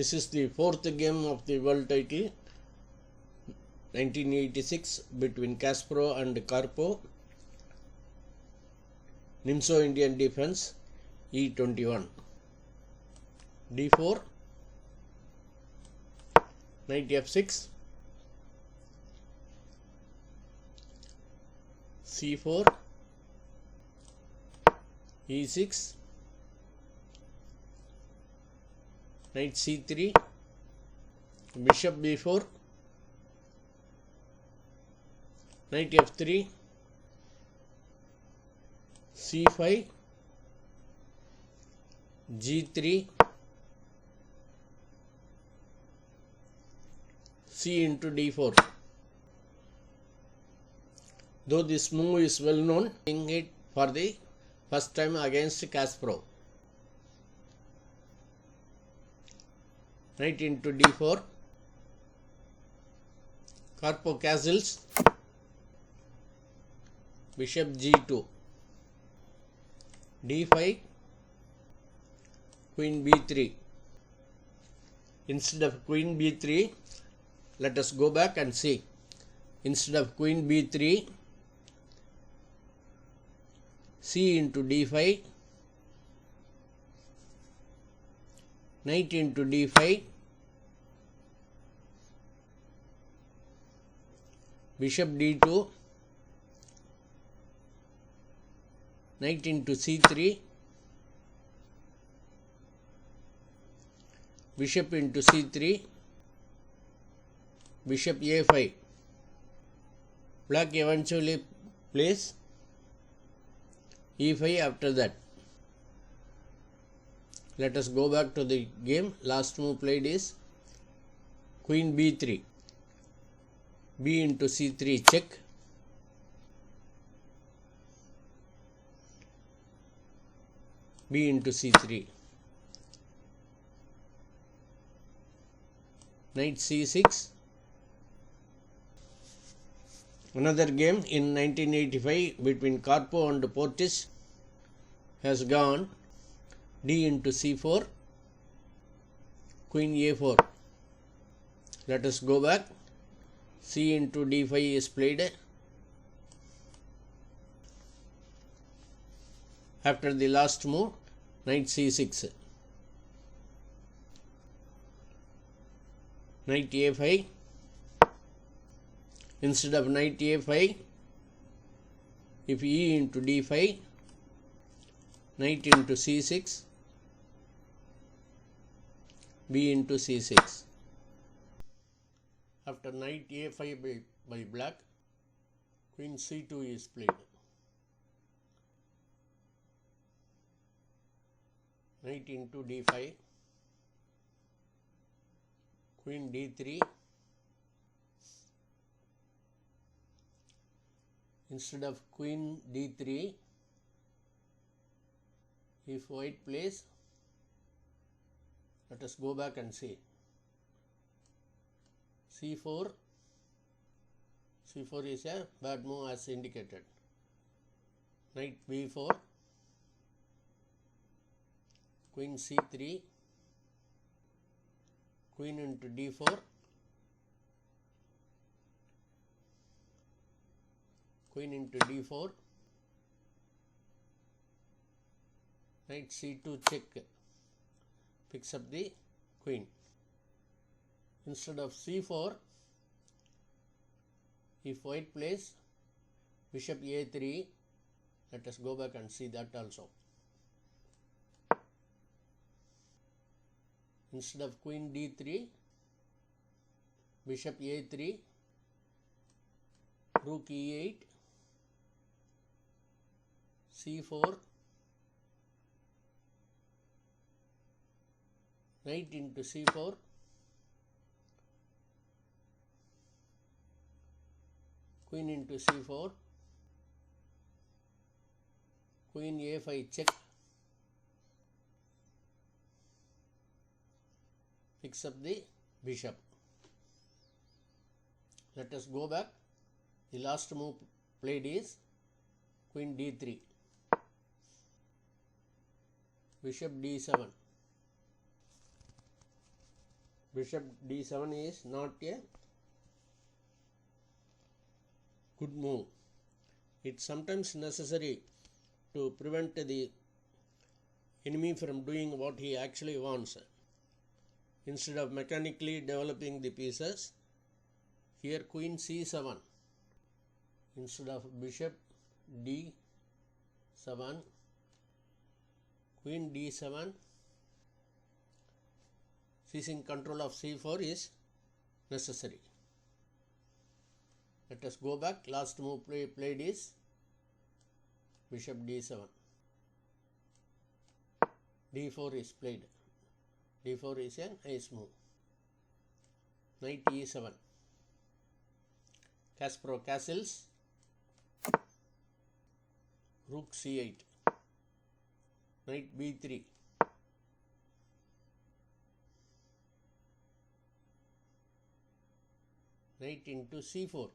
This is the fourth game of the world title 1986 between Kasparov and Karpov. Nimzo-Indian defense E21. D4, knight F6, C4, E6, knight C3, bishop B4, knight F3, C5, G3, C into D4. Though this move is well known, playing it for the first time against Kasparov. Knight into D4. Karpov castles. Bishop G2. D5. Queen B3. Instead of Queen B3, let us go back and see. Instead of Queen B3, C into D5, knight into D5, bishop D2, knight into C3, bishop into C3, bishop A5. Black eventually plays E5 after that. Let us go back to the game. Last move played is Queen B3. B into C3 check. B into C3. Knight C6. Another game in 1985 between Karpov and Portis has gone. D into C4, Queen A4. Let us go back. C into D5 is played. After the last move, knight C6. Knight A5. Instead of knight A5, if E into D5, knight into C6, B into C6. After knight A5 by black, Queen C2 is played. Knight into D5, Queen D3. Instead of Queen D3, if white plays, let us go back and see. C4. C4 is a bad move as indicated. Knight B4. Queen C3. Queen into D4. Queen into D4. Knight C2 check. Picks up the queen. Instead of C4, if white plays bishop A3, let us go back and see that also. Instead of Queen D3, bishop A3, rook E8, C4, knight into C4, Queen into C4, Queen A5 check, picks up the bishop. Let us go back. The last move played is Queen D3, bishop D7, bishop d7 is not a good move. It's sometimes necessary to prevent the enemy from doing what he actually wants. Instead of mechanically developing the pieces, here queen c7 instead of bishop d7, queen d7, seizing control of c4 is necessary. Let us go back. Last move played is bishop d7. d4 is played. d4 is a nice move. Knight e7. Kasparov castles. Rook c8. Knight b3. Knight into c4.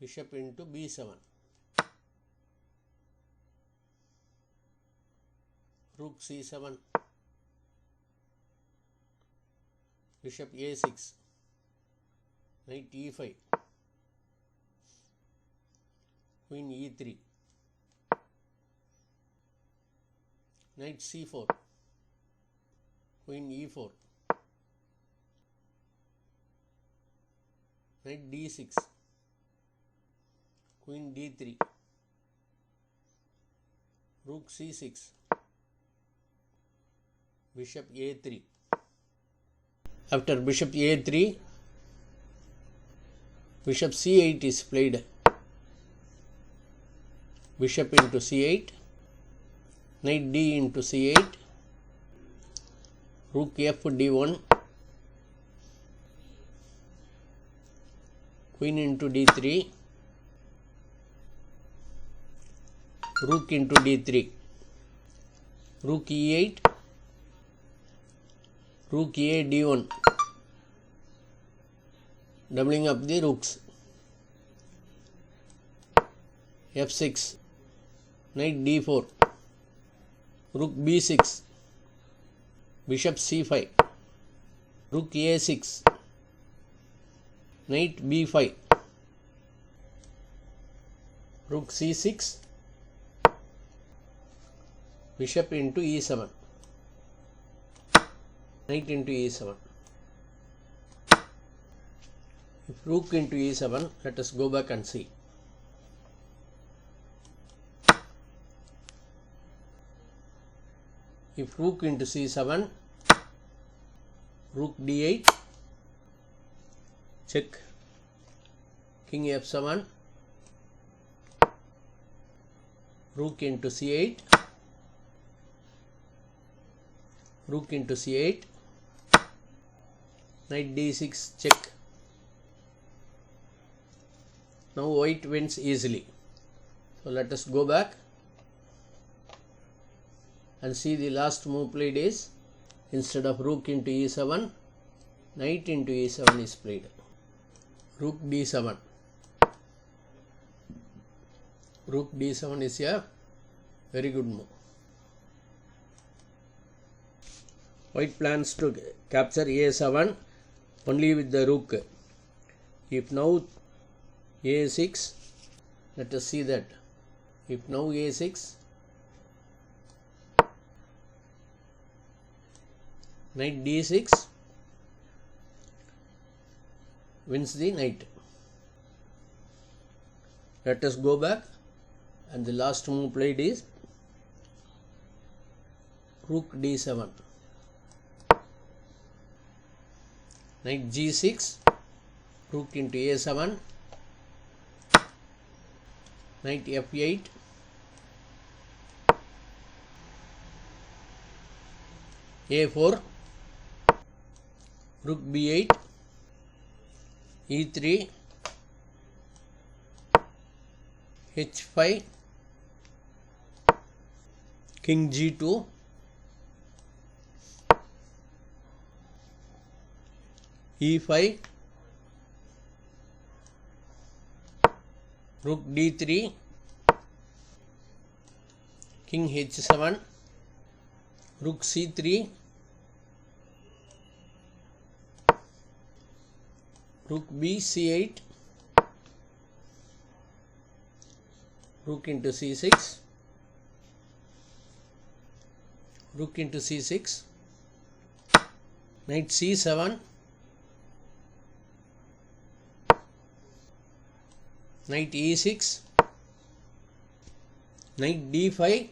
Bishop into b7. Rook c7. Bishop a6. Knight e5. Queen e3. Knight c4. Queen e4. Knight d6. Queen d3. Rook c6. Bishop a3. After bishop a3, bishop c8 is played. Bishop into c8. Knight d into c8. Rook f d1. Queen into d3. Rook into d3. Rook e8. Rook a d1. Doubling up the rooks. f6. Knight d4. Rook b6. Bishop c5. Rook a6. Knight b5. Rook c6. Bishop into e7. Knight into e7. If rook into e7, let us go back and see. If rook into c7, rook d8, check, king f7, rook into c8, rook into c8, knight d6, check. Now white wins easily. So let us go back and see the last move played is, instead of rook into e7, knight into e7 is played. Rook d7. Rook d7 is a very good move. White plans to capture a7 only with the rook. If now a6, let us see that. If now a6, knight d6 wins the knight. Let us go back, and the last move played is rook d7. Knight g6, rook into a7, knight f8, a4, rook b8, e3, h5, king g2, e5, rook d3, king h7, rook c3, rook b c8, rook into c6, rook into c6, knight c7, knight e6, knight d5,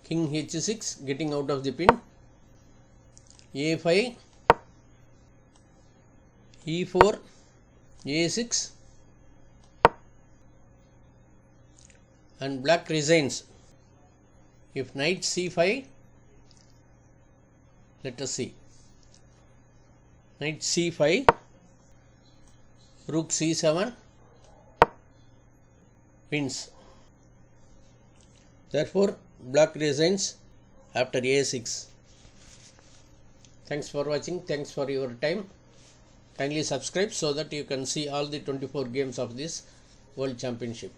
king h6, getting out of the pin, a5, e4, a6, and black resigns. If knight c5, let us see. Knight c5, rook c7 wins. Therefore, black resigns after a6. Thanks for watching. Thanks for your time. Kindly subscribe so that you can see all the 24 games of this World Championship.